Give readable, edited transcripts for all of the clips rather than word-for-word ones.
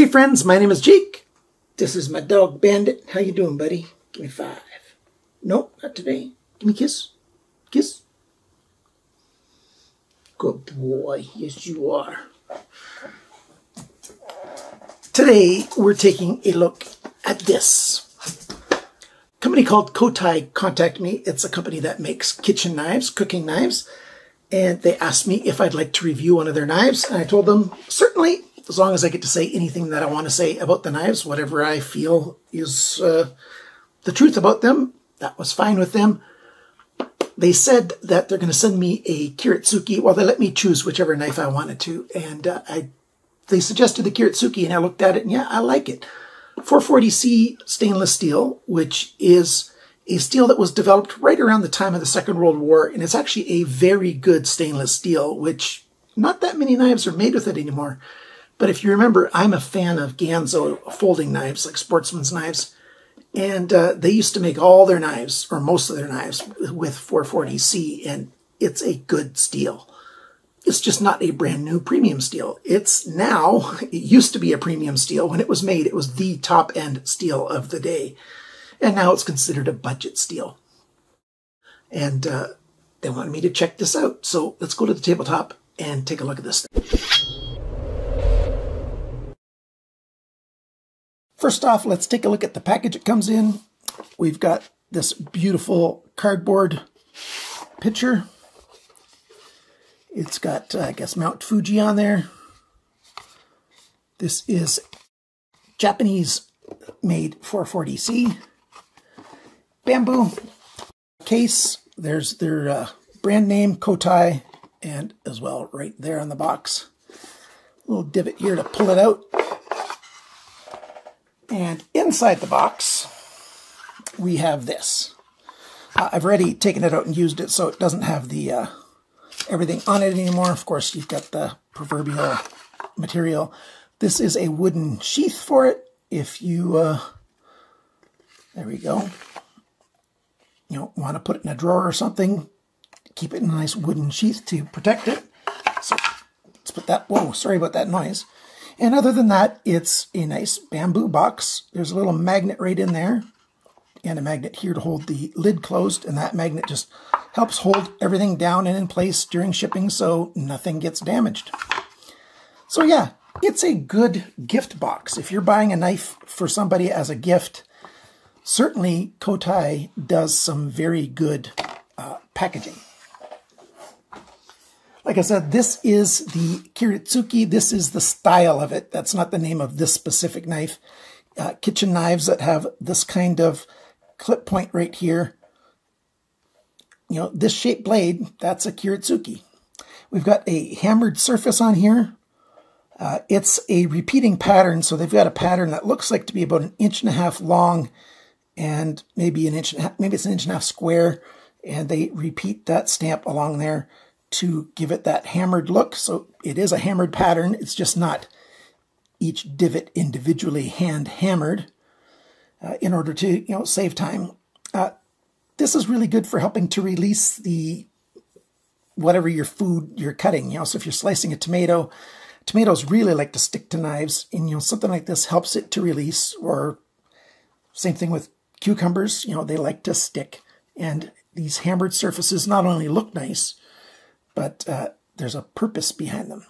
Hey friends, my name is Jake. This is my dog Bandit. How you doing, buddy? Give me 5. Nope, not today. Give me a kiss. Kiss. Good boy. Yes, you are. Today, we're taking a look at this. A company called KOTAI contacted me. It's a company that makes kitchen knives, cooking knives. And they asked me if I'd like to review one of their knives. And I told them, certainly, as long as I get to say anything that I want to say about the knives, whatever I feel is the truth about them, that was fine with them. They said that they're going to send me a Kiritsuke. Well, they let me choose whichever knife I wanted to. And they suggested the Kiritsuke, and I looked at it, and yeah, I like it. 440C stainless steel, which is a steel that was developed right around the time of the Second World War, and it's actually a very good stainless steel, which not that many knives are made with it anymore. But if you remember, I'm a fan of Ganzo folding knives, like sportsman's knives, and they used to make all their knives, or most of their knives, with 440C, and it's a good steel. It's just not a brand new premium steel. It used to be a premium steel. When it was made, it was the top end steel of the day. And now it's considered a budget steel. And they wanted me to check this out. So let's go to the tabletop and take a look at this thing. First off, let's take a look at the package it comes in. We've got this beautiful cardboard picture. It's got, I guess, Mount Fuji on there. This is Japanese-made 440C. Bamboo case. There's their brand name, KOTAI, and as well right there on the box. Little divot here to pull it out. And inside the box, we have this. I've already taken it out and used it, so it doesn't have the everything on it anymore. Of course, you've got the proverbial material. This is a wooden sheath for it. If you, there we go. You know, want to put it in a drawer or something, keep it in a nice wooden sheath to protect it. So let's put that, whoa, sorry about that noise. And other than that, it's a nice bamboo box. There's a little magnet right in there, and a magnet here to hold the lid closed, and that magnet just helps hold everything down and in place during shipping so nothing gets damaged. So yeah, it's a good gift box. If you're buying a knife for somebody as a gift, certainly KOTAI does some very good packaging. Like I said, this is the Kiritsuke. This is the style of it. That's not the name of this specific knife. Kitchen knives that have this kind of clip point right here. You know, this shaped blade, that's a Kiritsuke. We've got a hammered surface on here. It's a repeating pattern, so they've got a pattern that looks like to be about 1.5 inches long and maybe maybe it's 1.5 inches square, and they repeat that stamp along there to give it that hammered look. So it is a hammered pattern. It's just not each divot individually hand hammered in order to, you know, save time. This is really good for helping to release the whatever your food you're cutting. You know, so if you're slicing a tomato, tomatoes really like to stick to knives, and you know, something like this helps it to release. Or same thing with cucumbers. You know, they like to stick, and these hammered surfaces not only look nice, but there's a purpose behind them.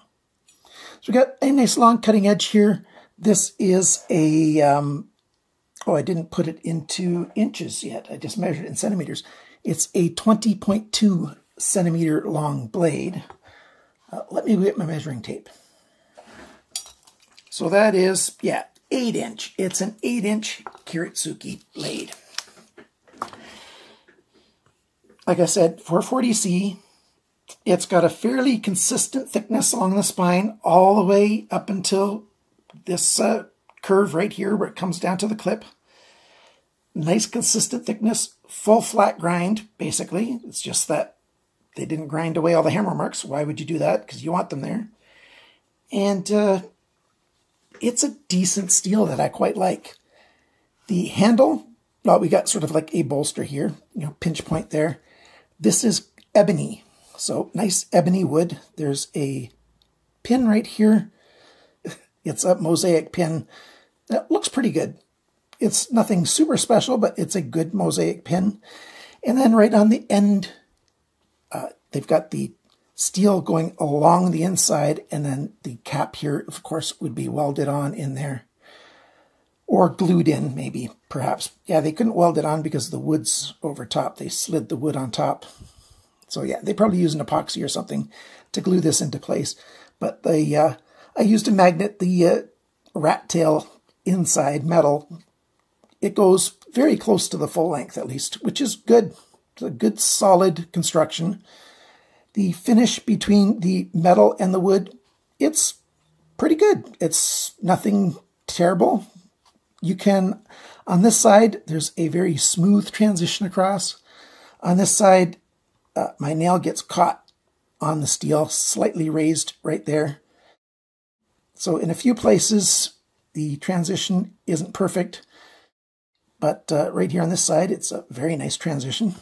So we got a nice long cutting edge here. This is a, oh, I didn't put it into inches yet. I just measured it in centimeters. It's a 20.2 centimeter long blade. Let me get my measuring tape. So that is, yeah, 8 inch. It's an 8-inch Kiritsuke blade. Like I said, 440C. It's got a fairly consistent thickness along the spine all the way up until this curve right here where it comes down to the clip. Nice consistent thickness, full flat grind, basically. It's just that they didn't grind away all the hammer marks. Why would you do that? Because you want them there. And it's a decent steel that I quite like. The handle, well, we got sort of like a bolster here, you know, pinch point there. This is ebony. So nice ebony wood. There's a pin right here It's a mosaic pin that looks pretty good. It's nothing super special, but it's a good mosaic pin. And then right on the end, they've got the steel going along the inside, and then the cap here, of course, would be welded on in there. Or glued in, maybe, perhaps. Yeah, they couldn't weld it on because the wood's over top. They slid the wood on top. So yeah, they probably used an epoxy or something to glue this into place. But I used a magnet, the rat tail inside metal. It goes very close to the full length, at least, which is good. It's a good, solid construction. The finish between the metal and the wood, it's pretty good. It's nothing terrible. You can, on this side, there's a very smooth transition across. On this side, my nail gets caught on the steel, slightly raised right there. So in a few places, the transition isn't perfect, but right here on this side, it's a very nice transition.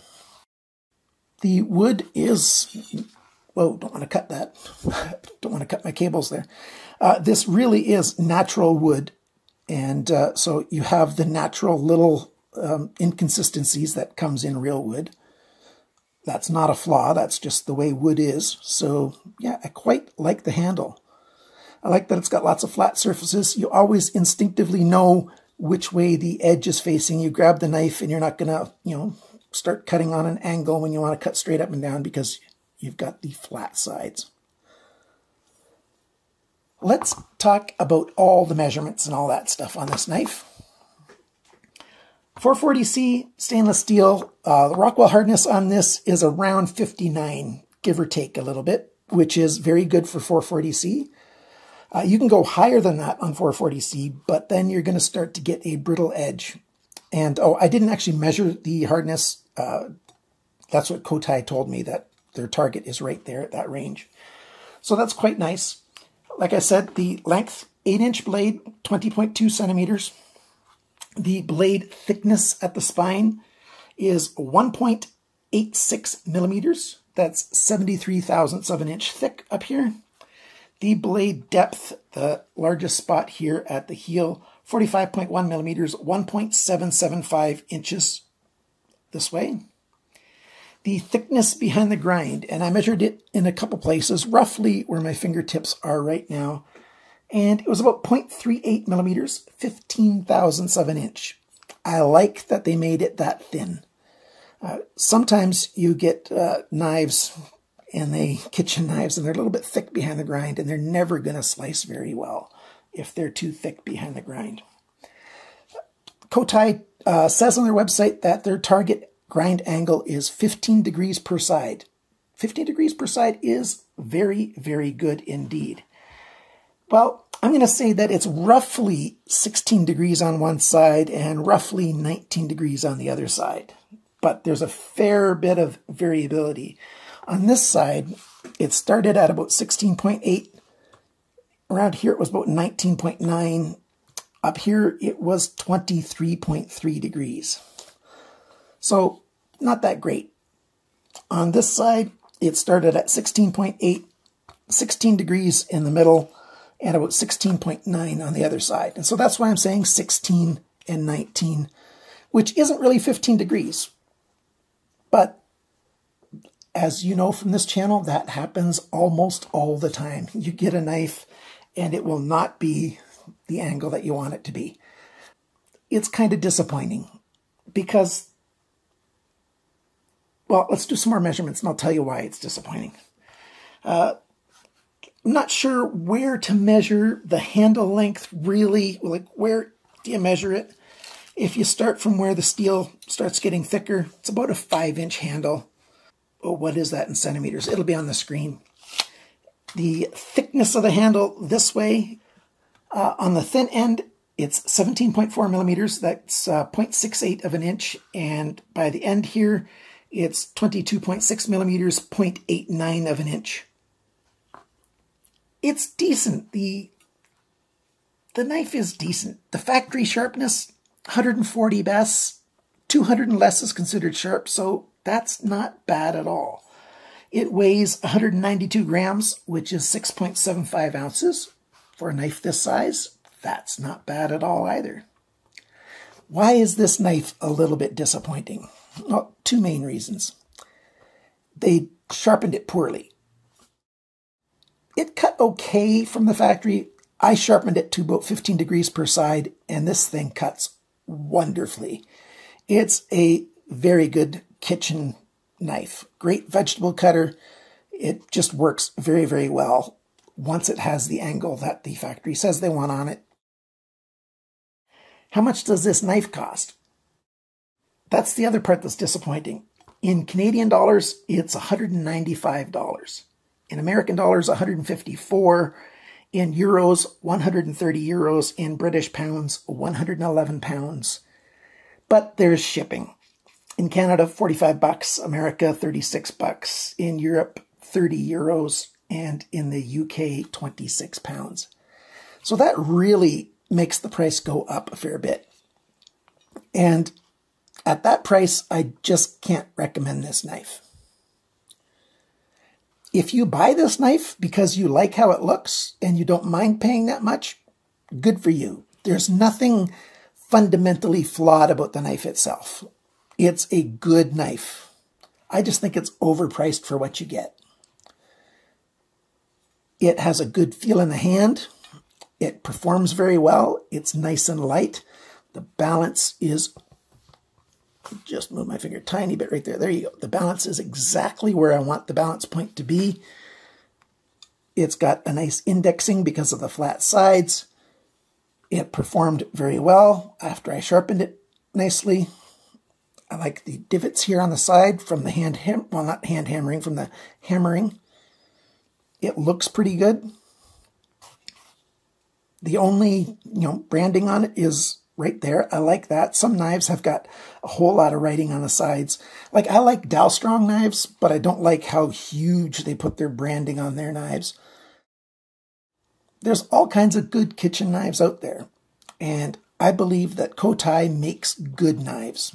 The wood is, whoa, don't want to cut that. Don't want to cut my cables there. This really is natural wood. And so you have the natural little inconsistencies that comes in real wood. That's not a flaw. That's just the way wood is. So yeah, I quite like the handle. I like that it's got lots of flat surfaces. You always instinctively know which way the edge is facing. You grab the knife and you're not going to, start cutting on an angle when you want to cut straight up and down because you've got the flat sides. Let's talk about all the measurements and all that stuff on this knife. 440C stainless steel. The Rockwell hardness on this is around 59, give or take a little bit, which is very good for 440C. You can go higher than that on 440C, but then you're going to start to get a brittle edge. And, oh, I didn't actually measure the hardness. That's what KOTAI told me, that their target is right there at that range. So that's quite nice. Like I said, the length, 8-inch blade, 20.2 centimeters. The blade thickness at the spine is 1.86 millimeters. That's 73 thousandths of an inch thick up here. The blade depth, the largest spot here at the heel, 45.1 millimeters, 1.775 inches this way. The thickness behind the grind, and I measured it in a couple places, roughly where my fingertips are right now, and it was about 0.38 millimeters, 15 thousandths of an inch. I like that they made it that thin. Sometimes you get knives, kitchen knives, and they're a little bit thick behind the grind, and they're never going to slice very well if they're too thick behind the grind. KOTAI says on their website that their target grind angle is 15 degrees per side. 15 degrees per side is very, very good indeed. Well, I'm going to say that it's roughly 16 degrees on one side and roughly 19 degrees on the other side. But there's a fair bit of variability. On this side, it started at about 16.8. Around here, it was about 19.9. Up here, it was 23.3 degrees. So, not that great. On this side, it started at 16.8, 16 degrees in the middle, and about 16.9 on the other side. And so that's why I'm saying 16 and 19, which isn't really 15 degrees. But as you know from this channel, that happens almost all the time. You get a knife, and it will not be the angle that you want it to be. It's kind of disappointing because, well, let's do some more measurements and I'll tell you why it's disappointing. I'm not sure where to measure the handle length really. Like, where do you measure it? If you start from where the steel starts getting thicker, it's about a 5-inch handle. Oh, what is that in centimeters? It'll be on the screen. The thickness of the handle this way, on the thin end, it's 17.4 millimeters. That's 0.68 of an inch. And by the end here, it's 22.6 millimeters, 0.89 of an inch. It's decent. The knife is decent. The factory sharpness, 140 best, 200 and less is considered sharp, so that's not bad at all. It weighs 192 grams, which is 6.75 ounces. For a knife this size, that's not bad at all either. Why is this knife a little bit disappointing? Well, two main reasons. They sharpened it poorly. It cut okay from the factory. I sharpened it to about 15 degrees per side, and this thing cuts wonderfully. It's a very good kitchen knife. Great vegetable cutter. It just works very, very well once it has the angle that the factory says they want on it. How much does this knife cost? That's the other part that's disappointing. In Canadian dollars, it's $195. In American dollars, $154. In euros, 130 euros. In British pounds, 111 pounds. But there's shipping. In Canada, 45 bucks. America, 36 bucks. In Europe, 30 euros. And in the UK, 26 pounds. So that really makes the price go up a fair bit. And at that price, I just can't recommend this knife. If you buy this knife because you like how it looks and you don't mind paying that much, good for you. There's nothing fundamentally flawed about the knife itself. It's a good knife. I just think it's overpriced for what you get. It has a good feel in the hand. It performs very well. It's nice and light. The balance is, just move my finger a tiny bit right there. There you go. The balance is exactly where I want the balance point to be. It's got a nice indexing because of the flat sides. It performed very well after I sharpened it nicely. I like the divots here on the side from the from the hammering. It looks pretty good. The only, branding on it is right there. I like that. Some knives have got a whole lot of writing on the sides. Like, I like Dalstrong knives, but I don't like how huge they put their branding on their knives. There's all kinds of good kitchen knives out there, and I believe that KOTAI makes good knives.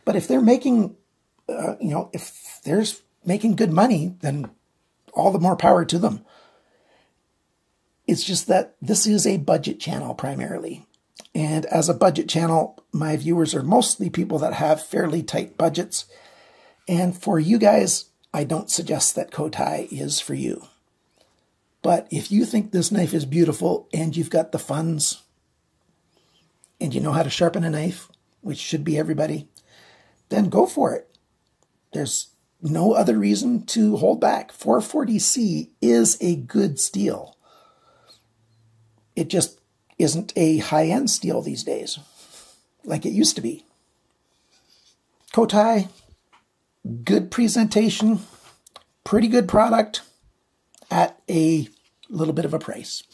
But if they're making, if they're making good money, then all the more power to them. It's just that this is a budget channel primarily. And as a budget channel, my viewers are mostly people that have fairly tight budgets. And for you guys, I don't suggest that KOTAI is for you. But if you think this knife is beautiful and you've got the funds and you know how to sharpen a knife, which should be everybody, then go for it. There's no other reason to hold back. 440C is a good steel. It just isn't a high-end steel these days, like it used to be. KOTAI, good presentation, pretty good product at a little bit of a price.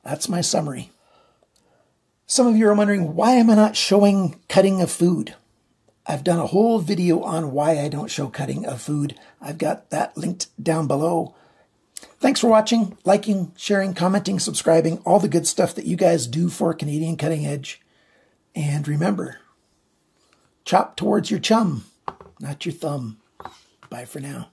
That's my summary. Some of you are wondering, why am I not showing cutting of food? I've done a whole video on why I don't show cutting of food. I've got that linked down below. Thanks for watching, liking, sharing, commenting, subscribing, all the good stuff that you guys do for Canadian Cutting Edge. And remember, chop towards your chum, not your thumb. Bye for now.